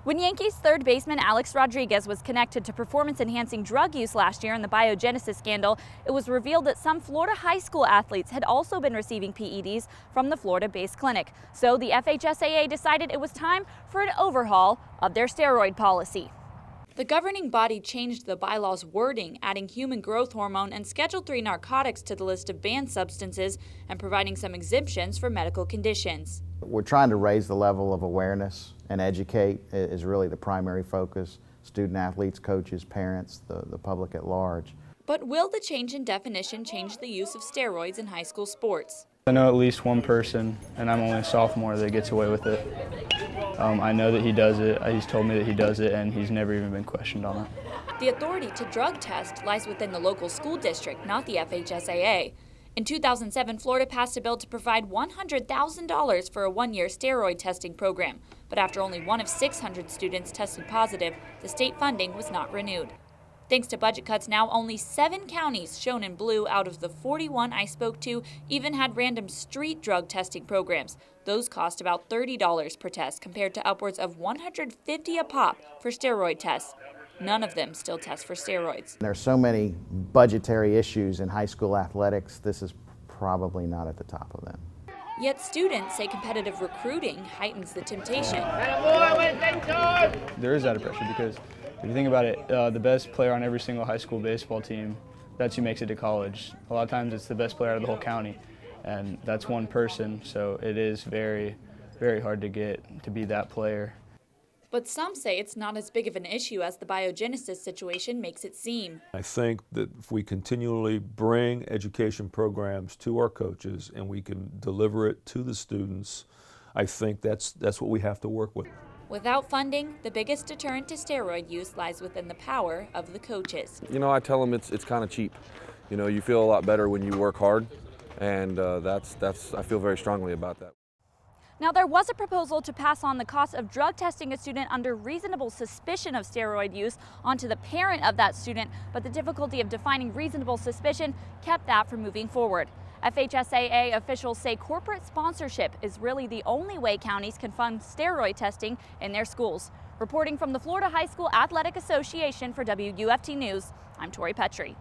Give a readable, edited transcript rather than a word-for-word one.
When Yankees third baseman Alex Rodriguez was connected to performance-enhancing drug use last year in the biogenesis scandal, it was revealed that some Florida high school athletes had also been receiving PEDs from the Florida-based clinic. So the FHSAA decided it was time for an overhaul of their steroid policy. The governing body changed the bylaws wording, adding human growth hormone and Schedule III narcotics to the list of banned substances and providing some exemptions for medical conditions. We're trying to raise the level of awareness and educate is really the primary focus. Student athletes, coaches, parents, the public at large. But will the change in definition change the use of steroids in high school sports? I know at least one person, and I'm only a sophomore, that gets away with it. I know that he does it. He's told me that he does it, and he's never even been questioned on it. The authority to drug test lies within the local school district, not the FHSAA. In 2007, Florida passed a bill to provide $100,000 for a one-year steroid testing program. But after only one of 600 students tested positive, the state funding was not renewed. Thanks to budget cuts, now only 7 counties, shown in blue out of the 41 I spoke to, even had random street drug testing programs. Those cost about $30 per test compared to upwards of $150 a pop for steroid tests. None of them still test for steroids. There are so many budgetary issues in high school athletics, this is probably not at the top of them. Yet students say competitive recruiting heightens the temptation. There is added pressure because if you think about it, the best player on every single high school baseball team, that's who makes it to college. A lot of times it's the best player out of the whole county, and that's one person, so it is very, very hard to get to be that player. But some say it's not as big of an issue as the biogenesis situation makes it seem. I think that if we continually bring education programs to our coaches and we can deliver it to the students, I think that's what we have to work with. Without funding, the biggest deterrent to steroid use lies within the power of the coaches. You know, I tell them it's kind of cheap. You know, you feel a lot better when you work hard, and I feel very strongly about that. Now, there was a proposal to pass on the cost of drug testing a student under reasonable suspicion of steroid use onto the parent of that student, but the difficulty of defining reasonable suspicion kept that from moving forward. FHSAA officials say corporate sponsorship is really the only way counties can fund steroid testing in their schools. Reporting from the Florida High School Athletic Association for WUFT News, I'm Tori Petry.